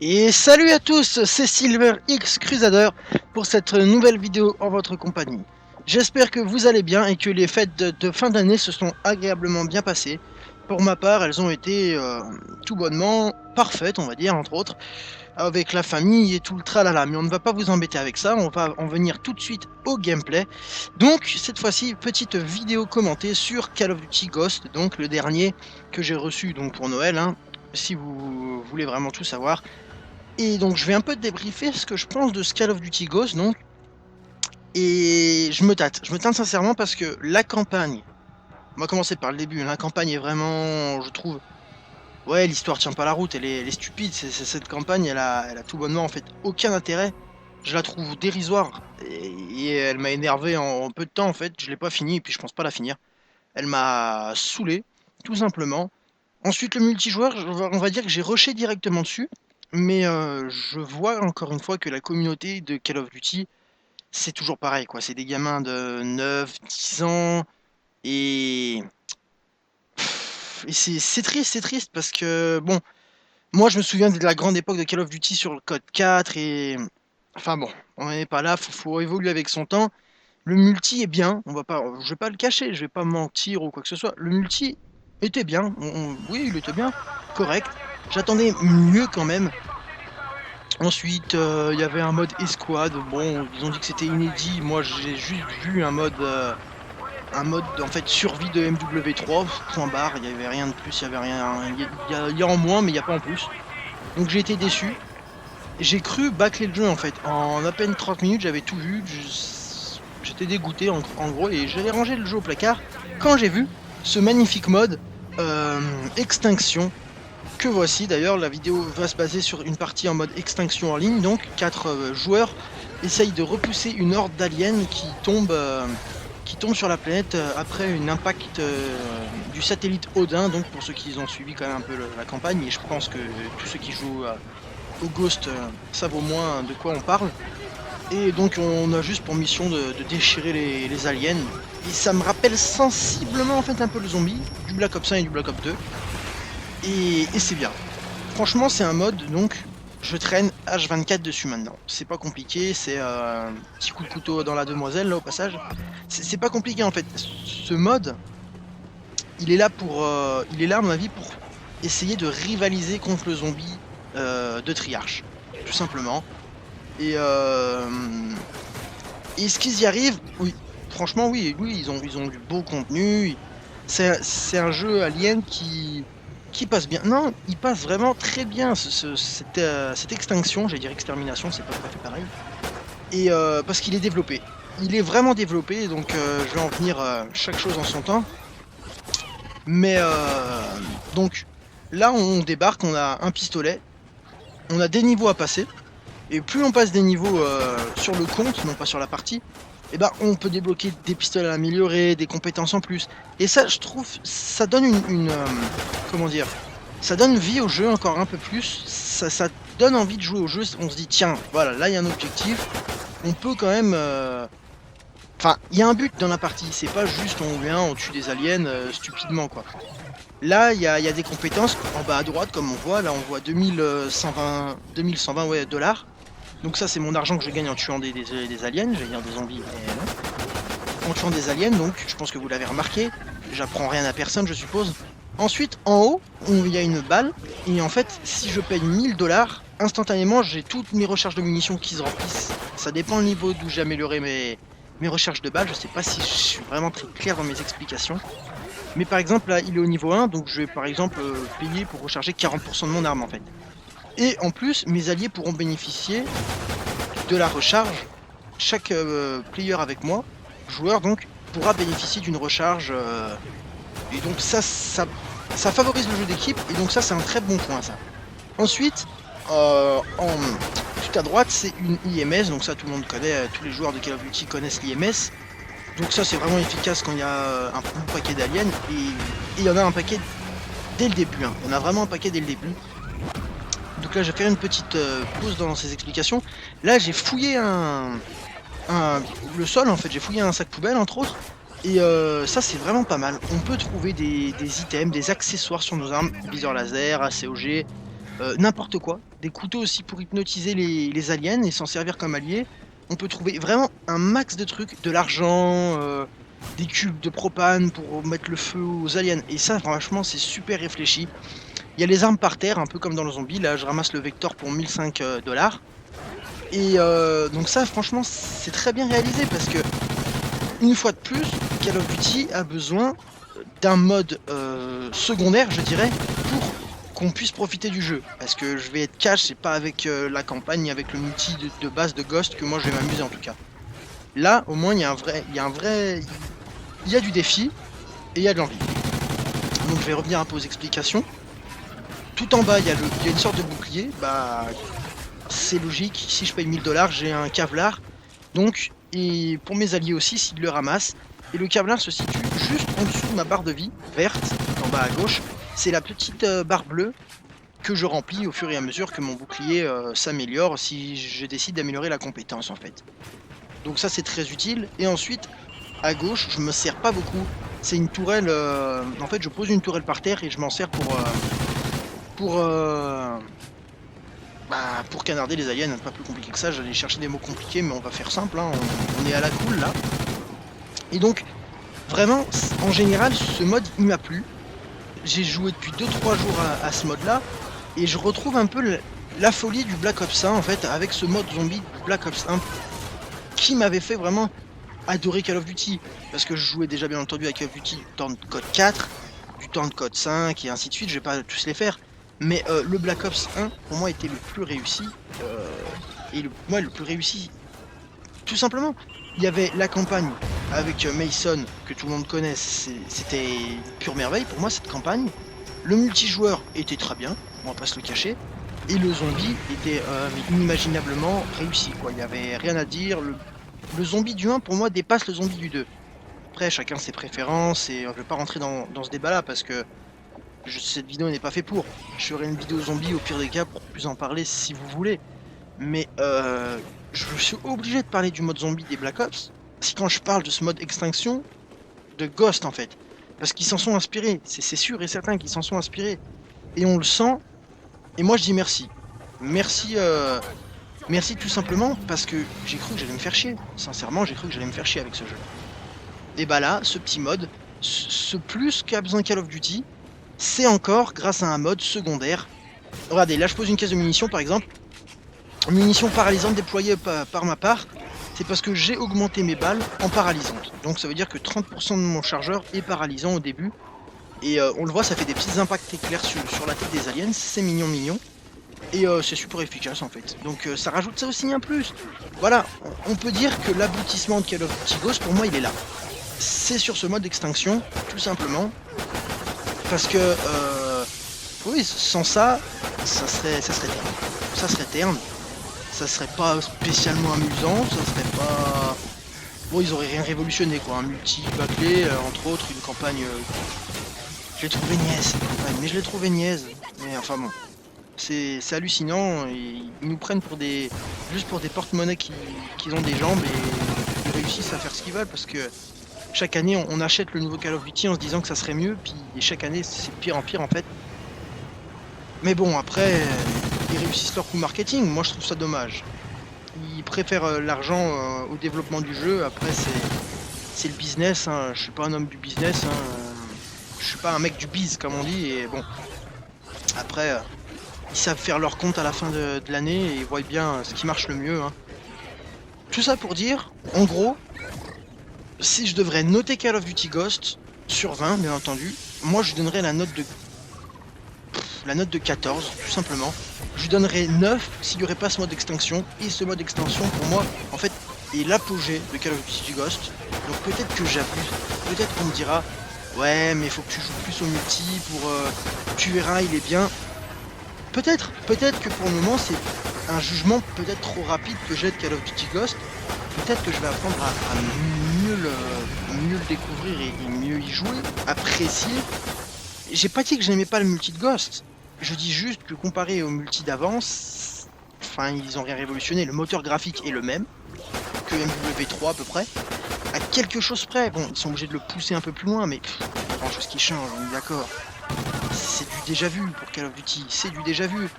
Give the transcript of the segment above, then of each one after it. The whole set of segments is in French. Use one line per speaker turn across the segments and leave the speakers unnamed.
Et salut à tous, c'est Silver X Crusader pour cette nouvelle vidéo en votre compagnie. J'espère que vous allez bien et que les fêtes de fin d'année se sont agréablement bien passées. Pour ma part, elles ont été tout bonnement parfaites, on va dire, entre autres, avec la famille et tout le tralala. Mais on ne va pas vous embêter avec ça, on va en venir tout de suite au gameplay. Donc, cette fois-ci, petite vidéo commentée sur Call of Duty Ghost, donc le dernier que j'ai reçu donc pour Noël, hein, si vous voulez vraiment tout savoir. Et donc je vais un peu débriefer ce que je pense de ce Call of Duty Ghost donc. Et je me tâte sincèrement parce que la campagne, on va commencer par le début, hein. La campagne est vraiment, je trouve, ouais, l'histoire tient pas la route, elle est stupide, cette campagne, elle a tout bonnement en fait aucun intérêt. Je la trouve dérisoire et elle m'a énervé en peu de temps en fait, je l'ai pas fini et puis je pense pas la finir. Elle m'a saoulé, tout simplement. Ensuite, le multijoueur, on va dire que j'ai rushé directement dessus, mais je vois encore une fois que la communauté de Call of Duty, c'est toujours pareil, quoi. C'est des gamins de 9, 10 ans, et, et c'est triste parce que, bon, moi je me souviens de la grande époque de Call of Duty sur le code 4, et enfin bon, on n'est pas là, faut évoluer avec son temps. Le multi est bien, je vais pas le cacher, je vais pas mentir ou quoi que ce soit. Le multi était bien, oui, il était bien, correct. J'attendais mieux quand même. Ensuite, il y avait un mode escouade. Bon, ils ont dit que c'était inédit. Moi, j'ai juste vu un mode en fait survie de MW3. Point barre. Il n'y avait rien de plus. Il y avait rien. Il y a en moins, mais il n'y a pas en plus. Donc j'ai été déçu. J'ai cru bâcler le jeu en fait. En à peine 30 minutes, j'avais tout vu. J'étais dégoûté en gros et j'avais rangé le jeu au placard quand j'ai vu ce magnifique mode extinction que voici. D'ailleurs, la vidéo va se baser sur une partie en mode extinction en ligne. Donc 4 joueurs essayent de repousser une horde d'aliens qui tombe sur la planète après une impact du satellite Odin. Donc pour ceux qui ont suivi quand même un peu la campagne, et je pense que tous ceux qui jouent au Ghost savent au moins de quoi on parle. Et donc on a juste pour mission de déchirer les aliens. Et ça me rappelle sensiblement en fait un peu le zombie, du Black Ops 1 et du Black Ops 2. Et c'est bien. Franchement c'est un mode, donc je traîne H24 dessus maintenant. C'est pas compliqué, c'est un petit coup de couteau dans la demoiselle là au passage. C'est pas compliqué en fait. Ce mode, il est là à mon avis pour essayer de rivaliser contre le zombie de Triarch. Tout simplement. Et, est-ce qu'ils y arrivent? Oui. Franchement, oui, ils ont du beau contenu. C'est un jeu Alien qui passe bien. Non, il passe vraiment très bien. Cette extinction, j'allais dire extermination, c'est pas tout à fait pareil. Et parce qu'il est développé. Il est vraiment développé, donc je vais en venir chaque chose en son temps. Mais donc là, on débarque, on a un pistolet, on a des niveaux à passer. Et plus on passe des niveaux sur le compte, non pas sur la partie, et ben on peut débloquer des pistolets améliorés, des compétences en plus. Et ça, je trouve, ça donne comment dire, ça donne vie au jeu encore un peu plus. Ça donne envie de jouer au jeu. On se dit tiens, voilà, là il y a un objectif. On peut quand même, enfin, il y a un but dans la partie. C'est pas juste on vient, on tue des aliens stupidement quoi. Là, il y a des compétences en bas à droite, comme on voit. Là, on voit 2120 ouais, dollars. Donc ça c'est mon argent que je gagne en tuant des aliens, j'allais dire des zombies, mais non. En tuant des aliens, donc je pense que vous l'avez remarqué, j'apprends rien à personne je suppose. Ensuite en haut, il y a une balle, et en fait si je paye 1000 dollars, instantanément j'ai toutes mes recherches de munitions qui se remplissent. Ça dépend le niveau d'où j'ai amélioré mes recherches de balles, je sais pas si je suis vraiment très clair dans mes explications. Mais par exemple là il est au niveau 1, donc je vais par exemple payer pour recharger 40% de mon arme en fait. Et en plus, mes alliés pourront bénéficier de la recharge. Chaque player avec moi, joueur donc, pourra bénéficier d'une recharge. Et donc ça favorise le jeu d'équipe. Et donc ça, c'est un très bon point ça. Ensuite, tout à droite, c'est une IMS. Donc ça, tout le monde connaît. Tous les joueurs de Call of Duty connaissent l'IMS. Donc ça, c'est vraiment efficace quand il y a un bon paquet d'aliens. Et il y en a un paquet dès le début. Hein. On a vraiment un paquet dès le début. Donc là, je vais faire une petite pause dans ces explications. Là, j'ai fouillé le sol, en fait. J'ai fouillé un sac poubelle, entre autres. Et ça, c'est vraiment pas mal. On peut trouver des items, des accessoires sur nos armes. Viseur laser, ACOG, n'importe quoi. Des couteaux aussi pour hypnotiser les aliens et s'en servir comme alliés. On peut trouver vraiment un max de trucs, de l'argent, des cubes de propane pour mettre le feu aux aliens. Et ça, franchement, c'est super réfléchi. Il y a les armes par terre, un peu comme dans le zombie. Là, je ramasse le Vector pour 1500 $. Et donc ça, franchement, c'est très bien réalisé parce que, une fois de plus, Call of Duty a besoin d'un mode secondaire, je dirais, pour qu'on puisse profiter du jeu. Parce que je vais être cash, c'est pas avec la campagne, avec le multi de base de Ghost que moi je vais m'amuser en tout cas. Là, au moins, il y a du défi et il y a de l'envie. Donc je vais revenir un peu aux explications. Tout en bas, il y a une sorte de bouclier. Bah, c'est logique. Si je paye 1000 $, j'ai un Kevlar. Donc, et pour mes alliés aussi, s'ils le ramassent. Et le Kevlar se situe juste en dessous de ma barre de vie verte, en bas à gauche. C'est la petite barre bleue que je remplis au fur et à mesure que mon bouclier s'améliore si je décide d'améliorer la compétence en fait. Donc ça c'est très utile. Et ensuite, à gauche, je me sers pas beaucoup. C'est une tourelle. En fait, je pose une tourelle par terre et je m'en sers pour canarder les aliens. Pas plus compliqué que ça. J'allais chercher des mots compliqués, mais on va faire simple. Hein. On est à la cool là. Et donc, vraiment, en général, ce mode il m'a plu. J'ai joué depuis 2-3 jours à ce mode là. Et je retrouve un peu la folie du Black Ops 1 en fait, avec ce mode zombie du Black Ops 1 qui m'avait fait vraiment adorer Call of Duty. Parce que je jouais déjà bien entendu à Call of Duty du temps de code 4, du temps de code 5 et ainsi de suite. Je vais pas tous les faire. Mais le Black Ops 1 pour moi était le plus réussi. Le plus réussi. Tout simplement. Il y avait la campagne avec Mason que tout le monde connaît. C'était pure merveille pour moi cette campagne. Le multijoueur était très bien, on va pas se le cacher. Et le zombie était inimaginablement réussi, quoi. Il n'y avait rien à dire. Le zombie du 1 pour moi dépasse le zombie du 2. Après chacun ses préférences et je vais pas rentrer dans ce débat là parce que cette vidéo n'est pas faite pour. Je ferai une vidéo zombie au pire des cas pour plus en parler si vous voulez. Mais je suis obligé de parler du mode zombie des Black Ops. Si quand je parle de ce mode extinction de Ghost en fait. Parce qu'ils s'en sont inspirés, c'est sûr et certain qu'ils s'en sont inspirés. Et on le sent, et moi je dis merci. Merci, merci tout simplement parce que j'ai cru que j'allais me faire chier. Sincèrement, j'ai cru que j'allais me faire chier avec ce jeu. Et bah là, ce petit mode, ce plus qu'a besoin Call of Duty, c'est encore grâce à un mode secondaire. Regardez, là je pose une caisse de munitions par exemple. Munitions paralysantes déployées par ma part. C'est parce que j'ai augmenté mes balles en paralysante. Donc ça veut dire que 30% de mon chargeur est paralysant au début. Et on le voit, ça fait des petits impacts éclairs sur la tête des aliens. C'est mignon. Et c'est super efficace en fait. Donc ça rajoute ça aussi un plus. Voilà, on peut dire que l'aboutissement de Call of Duty Ghost, pour moi, il est là. C'est sur ce mode d'extinction, tout simplement. Parce que, oui, sans ça, ça serait terne. Ça serait terne. Ça serait pas spécialement amusant, ça serait pas... Bon, ils auraient rien révolutionné, quoi. Un multi-bâclé, entre autres, une campagne... Je l'ai trouvé niaise, cette campagne, mais je l'ai trouvé niaise. Mais enfin bon, c'est hallucinant, et ils nous prennent pour des... juste pour des porte-monnaies qui ont des jambes, et ils réussissent à faire ce qu'ils veulent, parce que chaque année, on achète le nouveau Call of Duty en se disant que ça serait mieux, puis chaque année, c'est de pire en pire, en fait. Mais bon, après... Ils réussissent leur coup marketing, moi je trouve ça dommage. Ils préfèrent l'argent au développement du jeu, après c'est le business, hein. Je suis pas un homme du business, hein. Je suis pas un mec du biz comme on dit, et bon. Après, ils savent faire leur compte à la fin de l'année et ils voient bien ce qui marche le mieux. Hein. Tout ça pour dire, en gros, si je devrais noter Call of Duty Ghost sur 20, bien entendu, moi je donnerais la note de 14, tout simplement. Je lui donnerais 9 s'il n'y aurait pas ce mode extinction. Et ce mode extinction, pour moi, en fait, est l'apogée de Call of Duty Ghost. Donc peut-être que j'abuse. Peut-être qu'on me dira, ouais, mais il faut que tu joues plus au multi pour... tu verras, il est bien. Peut-être que pour le moment, c'est un jugement peut-être trop rapide que j'ai de Call of Duty Ghost. Peut-être que je vais apprendre à mieux le découvrir et mieux y jouer, apprécier. J'ai pas dit que je n'aimais pas le multi de Ghost. Je dis juste que comparé au multi d'avance, enfin ils ont rien révolutionné. Le moteur graphique est le même que MW3 à peu près. À quelque chose près. Bon, ils sont obligés de le pousser un peu plus loin, mais pas grand chose qui change, on est d'accord. C'est du déjà vu pour Call of Duty, c'est du déjà vu.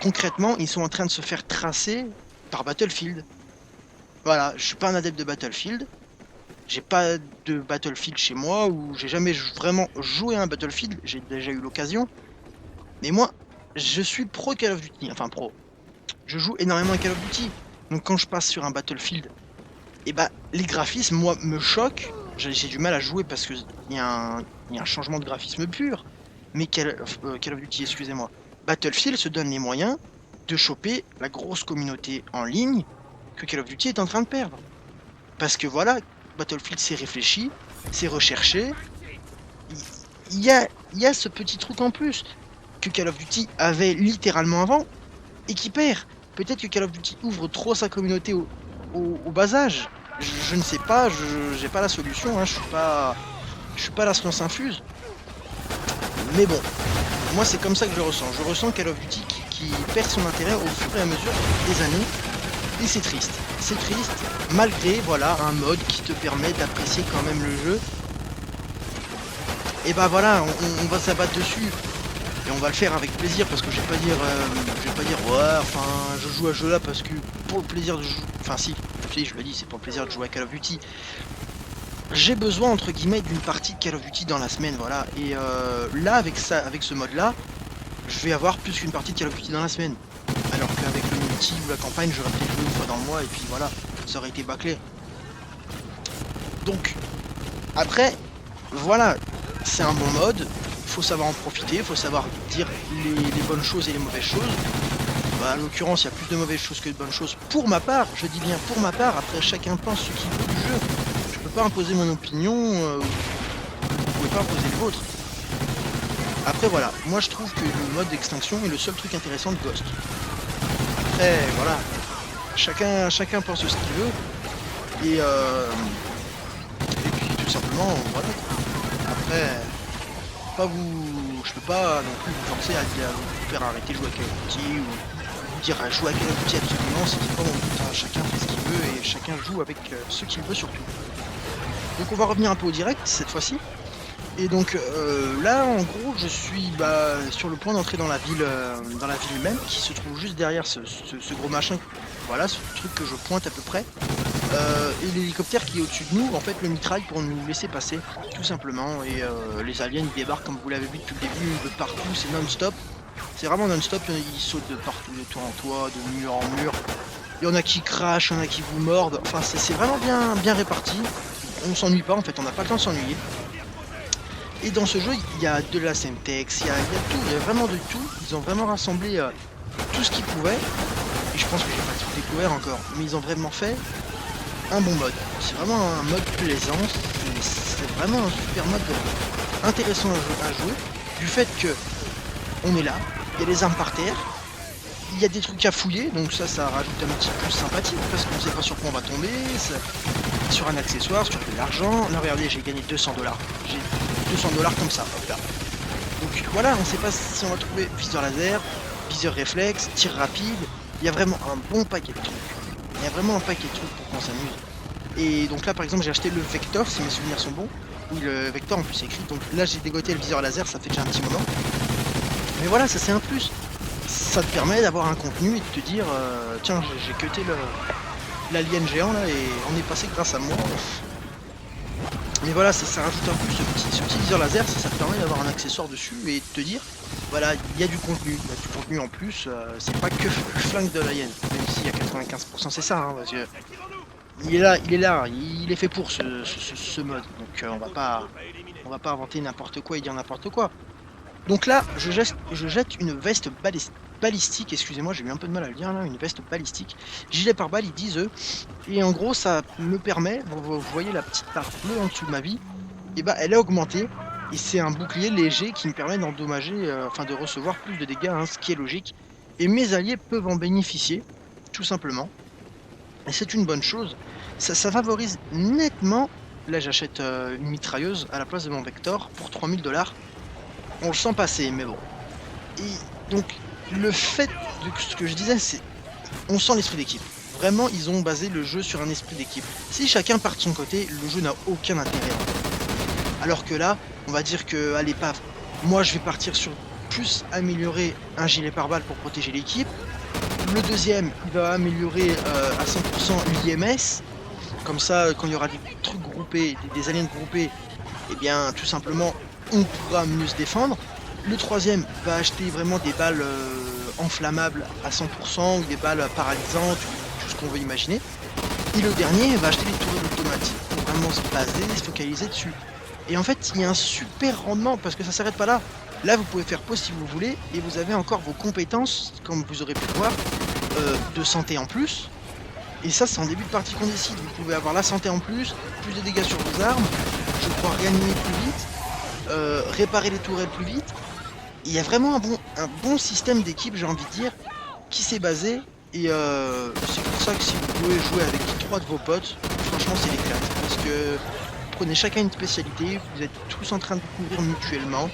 Concrètement, ils sont en train de se faire tracer par Battlefield. Voilà, je suis pas un adepte de Battlefield. J'ai pas de Battlefield chez moi, ou j'ai jamais vraiment joué à un Battlefield, j'ai déjà eu l'occasion. Mais moi, je suis pro Call of Duty, enfin pro. Je joue énormément à Call of Duty. Donc quand je passe sur un Battlefield, et bah les graphismes, moi, me choquent. J'ai du mal à jouer parce qu'il y, y a un changement de graphisme pur. Mais Call of Duty, excusez-moi. Battlefield se donne les moyens de choper la grosse communauté en ligne que Call of Duty est en train de perdre. Parce que voilà, Battlefield c'est réfléchi, c'est recherché. Il y a ce petit truc en plus que Call of Duty avait littéralement avant et qui perd. Peut-être que Call of Duty ouvre trop sa communauté au bas âge. Je ne sais pas, j'ai pas la solution, hein, je suis pas la science infuse. Mais bon, moi c'est comme ça que je le ressens. Je ressens Call of Duty qui perd son intérêt au fur et à mesure des années. Et c'est triste. C'est triste, malgré voilà un mode qui te permet d'apprécier quand même le jeu. Et bah voilà, on va s'abattre dessus. Et on va le faire avec plaisir parce que je vais pas dire ouais, enfin je joue à ce jeu là parce que pour le plaisir de jouer. Enfin si, je le dis, c'est pour le plaisir de jouer à Call of Duty. J'ai besoin entre guillemets d'une partie de Call of Duty dans la semaine, voilà. Et là avec ce mode là, je vais avoir plus qu'une partie de Call of Duty dans la semaine. Alors qu'avec le multi ou la campagne, j'aurais peut-être joué une fois dans le mois et puis voilà, ça aurait été bâclé. Donc, après, voilà, c'est un bon mode, faut savoir en profiter, faut savoir dire les bonnes choses et les mauvaises choses. Bah, en l'occurrence, il y a plus de mauvaises choses que de bonnes choses pour ma part, je dis bien pour ma part, après chacun pense ce qu'il veut du jeu. Je peux pas imposer mon opinion, vous pouvez pas imposer le vôtre. Après voilà, moi je trouve que le mode d'extinction est le seul truc intéressant de Ghost. Après voilà, chacun pense ce qu'il veut. Et puis tout simplement, voilà. Après, je peux pas non plus vous forcer à vous faire arrêter de jouer à Call of Duty ou vous dire à jouer à Call of Duty absolument, c'est pas mon but, hein. Chacun fait ce qu'il veut et chacun joue avec ce qu'il veut surtout. Donc on va revenir un peu au direct cette fois-ci. Et donc là en gros je suis sur le point d'entrer dans la ville même qui se trouve juste derrière ce gros machin, voilà ce truc que je pointe à peu près. Et l'hélicoptère qui est au-dessus de nous en fait le mitraille pour nous laisser passer tout simplement. Et les aliens ils débarquent comme vous l'avez vu depuis le début de partout, c'est non-stop. C'est vraiment non-stop, ils sautent de partout, de toit en toit, de mur en mur. Il y en a qui crachent, il y en a qui vous mordent, enfin c'est vraiment bien réparti. On s'ennuie pas en fait, on n'a pas le temps de s'ennuyer. Et dans ce jeu, il y a de la Semtex, il y a tout, il y a vraiment de tout. Ils ont vraiment rassemblé tout ce qu'ils pouvaient. Et je pense que j'ai pas tout découvert encore, mais ils ont vraiment fait un bon mode. C'est vraiment un mode plaisant, c'est vraiment un super mode intéressant à jouer. Du fait que on est là, il y a des armes par terre, il y a des trucs à fouiller, donc ça rajoute un petit plus sympathique parce qu'on sait pas sur quoi on va tomber, sur un accessoire, sur de l'argent. Là regardez, j'ai gagné 200 $. J'ai 200 $ comme ça, hop là. Donc voilà, on sait pas si on va trouver viseur laser, viseur réflexe, tir rapide. Il y a vraiment un bon paquet de trucs. Il y a vraiment un paquet de trucs pour qu'on s'amuse. Et donc là par exemple j'ai acheté le Vector, si mes souvenirs sont bons. Oui, le Vector en plus c'est écrit. Donc là j'ai dégoté le viseur laser, ça fait déjà un petit moment. Mais voilà, ça c'est un plus. Ça te permet d'avoir un contenu et de te dire tiens, j'ai cuté l'alien géant là et on est passé grâce à moi. Mais voilà, ça rajoute un plus ce petit viseur laser, ça te permet d'avoir un accessoire dessus et de te dire voilà, il y a du contenu, en plus, c'est pas que le flingue de l'alien, même si à 95% c'est ça, hein, parce que il est fait pour ce mode, donc on va pas inventer n'importe quoi et dire n'importe quoi. Donc là, je jette une veste balistique, excusez-moi, j'ai eu un peu de mal à le dire là, une veste balistique. Gilet pare-balles, ils disent eux. Et en gros, ça me permet, vous voyez la petite part bleue en dessous de ma vie, et bah elle est augmentée. Et c'est un bouclier léger qui me permet d'endommager, enfin de recevoir plus de dégâts, hein, ce qui est logique. Et mes alliés peuvent en bénéficier, tout simplement. Et c'est une bonne chose. Ça favorise nettement. Là, j'achète une mitrailleuse à la place de mon Vector pour 3000 $. On le sent passer, mais bon. Et donc, le fait de ce que je disais, c'est on sent l'esprit d'équipe. Vraiment, ils ont basé le jeu sur un esprit d'équipe. Si chacun part de son côté, le jeu n'a aucun intérêt. Alors que là, on va dire que, allez, paf, moi je vais partir sur plus améliorer un gilet pare-balles pour protéger l'équipe. Le deuxième, il va améliorer à 100% l'IMS. Comme ça, quand il y aura des trucs groupés, des aliens groupés, eh bien, tout simplement, on pourra mieux se défendre. Le troisième va acheter vraiment des balles enflammables à 100% ou des balles paralysantes, ou tout ce qu'on veut imaginer. Et le dernier va acheter les tourelles automatiques pour vraiment se baser, se focaliser dessus. Et en fait, il y a un super rendement parce que ça s'arrête pas là. Là, vous pouvez faire pause si vous voulez et vous avez encore vos compétences, comme vous aurez pu le voir, de santé en plus. Et ça, c'est en début de partie qu'on décide. Vous pouvez avoir la santé en plus, plus de dégâts sur vos armes, je crois réanimer plus vite, réparer les tourelles plus vite. Il y a vraiment un bon système d'équipe, j'ai envie de dire, qui s'est basé. Et c'est pour ça que si vous pouvez jouer avec 3 de vos potes, franchement c'est l'éclate. Parce que vous prenez chacun une spécialité, vous êtes tous en train de couvrir mutuellement.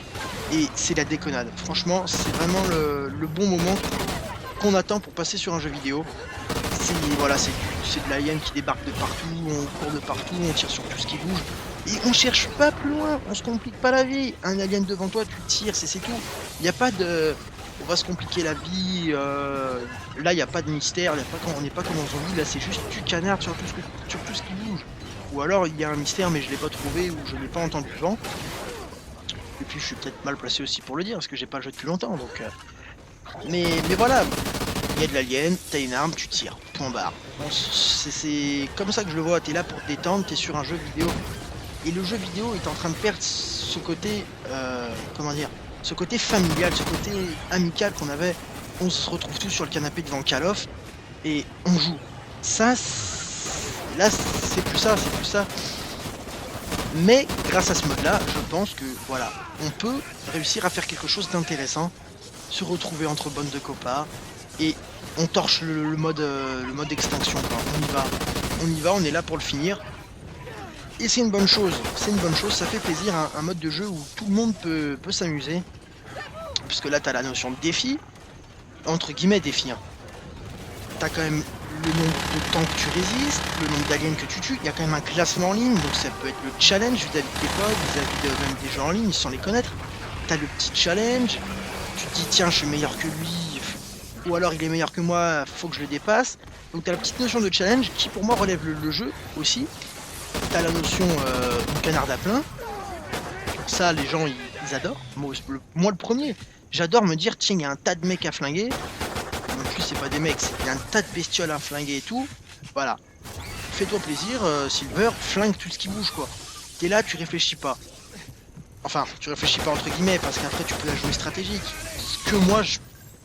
Et c'est la déconnade. Franchement, c'est vraiment le bon moment qu'on attend pour passer sur un jeu vidéo. Voilà, c'est de l'alien qui débarque de partout, on court de partout, on tire sur tout ce qui bouge. Et on cherche pas plus loin, on se complique pas la vie. Un alien devant toi, tu tires, c'est tout. Il n'y a pas de... On va se compliquer la vie, là il n'y a pas de mystère, on n'est pas comme en zombie, là c'est juste tu canardes sur tout ce qui bouge. Ou alors il y a un mystère mais je l'ai pas trouvé ou je l'ai pas entendu avant. Et puis je suis peut-être mal placé aussi pour le dire parce que j'ai pas le jeu depuis longtemps donc... Mais voilà, il y a de l'alien, t'as une arme, tu tires, point barre. Bon, c'est comme ça que je le vois, t'es là pour te détendre, t'es sur un jeu vidéo. Et le jeu vidéo est en train de perdre ce côté, comment dire, ce côté familial, ce côté amical qu'on avait. On se retrouve tous sur le canapé devant Call of et on joue. Ça, là, c'est plus ça, c'est plus ça. Mais grâce à ce mode-là, je pense que voilà, on peut réussir à faire quelque chose d'intéressant, se retrouver entre bonnes de copains et on torche le mode extinction. Quoi. On y va, on est là pour le finir. Et c'est une bonne chose, ça fait plaisir, un mode de jeu où tout le monde peut s'amuser. Puisque là, t'as la notion de défi, entre guillemets défi. Hein. T'as quand même le nombre de temps que tu résistes, le nombre d'aliens que tu tues, il y a quand même un classement en ligne, donc ça peut être le challenge vis-à-vis de tes potes, vis-à-vis même des gens en ligne sans les connaître. T'as le petit challenge, tu te dis tiens je suis meilleur que lui, ou alors il est meilleur que moi, faut que je le dépasse. Donc t'as la petite notion de challenge qui pour moi relève le jeu aussi. T'as la notion du canard à plein. Ça, les gens, ils adorent. Moi, le premier. J'adore me dire, tiens, il y a un tas de mecs à flinguer. En plus, c'est pas des mecs, il y a un tas de bestioles à flinguer et tout. Voilà. Fais-toi plaisir, Silver, flingue tout ce qui bouge, quoi. T'es là, tu réfléchis pas. Enfin, tu réfléchis pas entre guillemets, parce qu'après, tu peux la jouer stratégique. Ce que moi,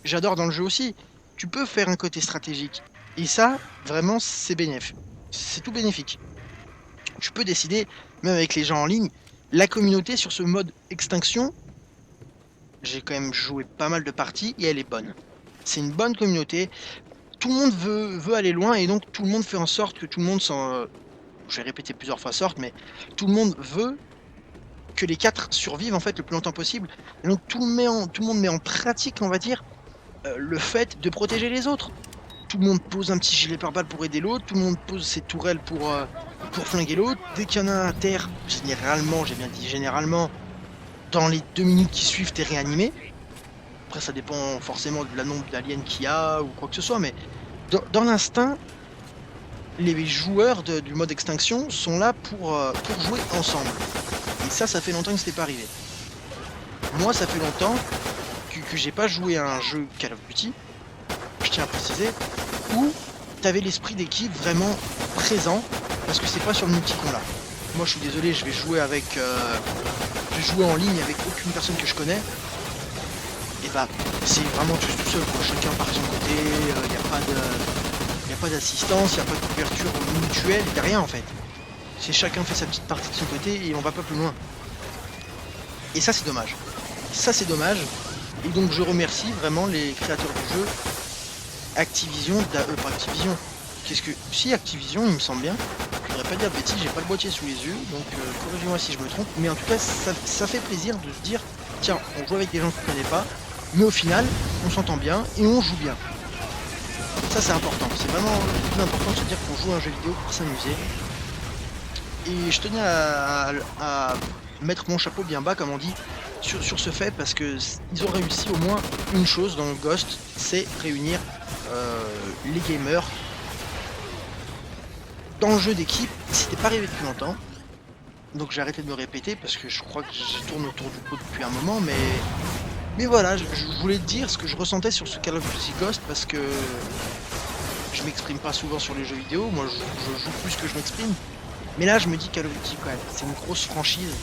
j'adore dans le jeu aussi. Tu peux faire un côté stratégique. Et ça, vraiment, c'est bénéf. C'est tout bénéfique. Tu peux décider, même avec les gens en ligne, la communauté sur ce mode extinction, j'ai quand même joué pas mal de parties et elle est bonne. C'est une bonne communauté, tout le monde veut aller loin et donc tout le monde fait en sorte que tout le monde s'en... Je vais répéter plusieurs fois sorte, mais tout le monde veut que les 4 survivent en fait le plus longtemps possible. Et donc tout le monde met en pratique, on va dire, le fait de protéger les autres. Tout le monde pose un petit gilet pare-balles pour aider l'autre, tout le monde pose ses tourelles pour flinguer l'autre. Dès qu'il y en a un à terre, généralement, j'ai bien dit généralement, dans les 2 minutes qui suivent, t'es réanimé. Après, ça dépend forcément de la nombre d'aliens qu'il y a ou quoi que ce soit, mais dans l'instinct, les joueurs du mode extinction sont là pour jouer ensemble. Et ça fait longtemps que c'était pas arrivé. Moi, ça fait longtemps que j'ai pas joué à un jeu Call of Duty, je tiens à préciser, où t'avais l'esprit d'équipe vraiment présent, parce que c'est pas sur le multi qu'on l'a. Moi je suis désolé, je vais jouer avec je vais jouer en ligne avec aucune personne que je connais, et bah c'est vraiment tous tout seul, quoi. Chacun par son côté, il n'y a pas d'assistance, il n'y a pas de couverture mutuelle, il n'y a rien en fait. C'est chacun fait sa petite partie de son côté et on va pas plus loin. Et ça c'est dommage. Ça c'est dommage. Et donc je remercie vraiment les créateurs du jeu. Activision, pas Activision. Qu'est-ce que... Si, Activision, il me semble bien. Je voudrais pas dire de bêtises, j'ai pas le boîtier sous les yeux, donc corrigez-moi si je me trompe. Mais en tout cas, ça fait plaisir de se dire, tiens, on joue avec des gens qu'on connaît pas, mais au final, on s'entend bien et on joue bien. Ça, c'est important. C'est vraiment le plus important de se dire qu'on joue à un jeu vidéo pour s'amuser. Et je tenais à mettre mon chapeau bien bas, comme on dit, sur ce fait parce que ils ont réussi au moins une chose dans Ghost, c'est réunir les gamers dans le jeu d'équipe. C'était pas arrivé depuis longtemps. Donc j'ai arrêté de me répéter parce que je crois que je tourne autour du pot depuis un moment, mais voilà, je voulais te dire ce que je ressentais sur ce Call of Duty Ghost parce que je m'exprime pas souvent sur les jeux vidéo, moi je joue plus que je m'exprime. Mais là je me dis Call of Duty quand même, c'est une grosse franchise.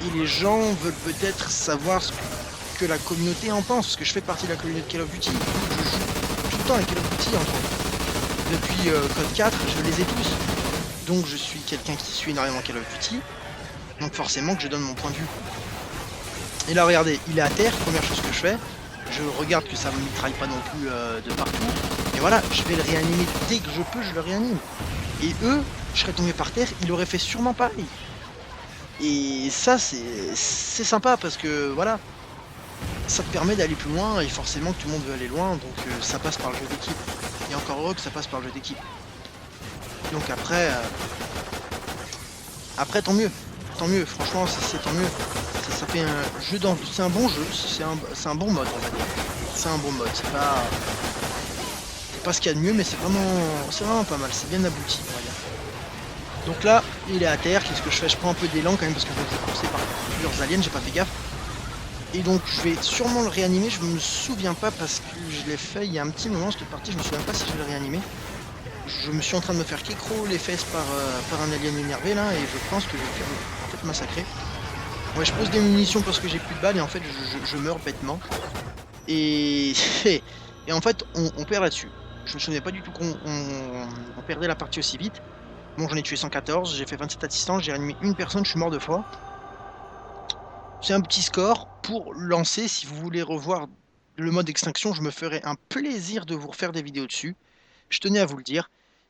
Et les gens veulent peut-être savoir ce que la communauté en pense, parce que je fais partie de la communauté de Call of Duty. Je joue tout le temps avec Call of Duty entre autres. Depuis Code 4, je les ai tous. Donc je suis quelqu'un qui suit énormément Call of Duty. Donc forcément que je donne mon point de vue. Et là regardez, il est à terre, première chose que je fais. Je regarde que ça ne mitraille pas non plus de partout. Et voilà, je vais le réanimer dès que je peux, je le réanime. Et eux, je serais tombé par terre, ils auraient fait sûrement pareil. Et ça c'est sympa parce que voilà, ça te permet d'aller plus loin et forcément que tout le monde veut aller loin, donc ça passe par le jeu d'équipe. Et encore heureux que ça passe par le jeu d'équipe. Donc après, tant mieux, franchement c'est tant mieux. Ça fait un jeu d'envie, c'est un bon jeu, c'est un bon mode on va dire. C'est un bon mode, c'est pas ce qu'il y a de mieux, mais c'est vraiment pas mal, c'est bien abouti on va dire. Donc là, il est à terre, qu'est-ce que je fais? Je prends un peu d'élan quand même parce que je me fais courser par plusieurs aliens, j'ai pas fait gaffe. Et donc je vais sûrement le réanimer, je me souviens pas parce que je l'ai fait il y a un petit moment cette partie, je me souviens pas si je l'ai réanimé. Je me suis en train de me faire kécro les fesses par un alien énervé là et je pense que je vais me faire en fait massacrer. Ouais, je pose des munitions parce que j'ai plus de balles et en fait je meurs bêtement. Et, et en fait on perd là-dessus. Je me souvenais pas du tout qu'on perdait la partie aussi vite. Bon, j'en ai tué 114, j'ai fait 27 assistants, j'ai réanimé une personne, je suis mort 2 fois. C'est un petit score pour lancer. Si vous voulez revoir le mode extinction, je me ferai un plaisir de vous refaire des vidéos dessus. Je tenais à vous le dire.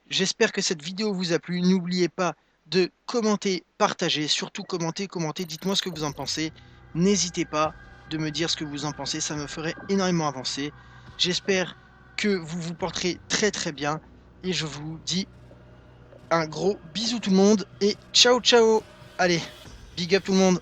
J'espère que cette vidéo vous a plu. N'oubliez pas de commenter, partager, surtout commenter, dites-moi ce que vous en pensez. N'hésitez pas de me dire ce que vous en pensez, ça me ferait énormément avancer. J'espère que vous vous porterez très très bien et je vous dis un gros bisou tout le monde et ciao ciao. Allez, big up tout le monde.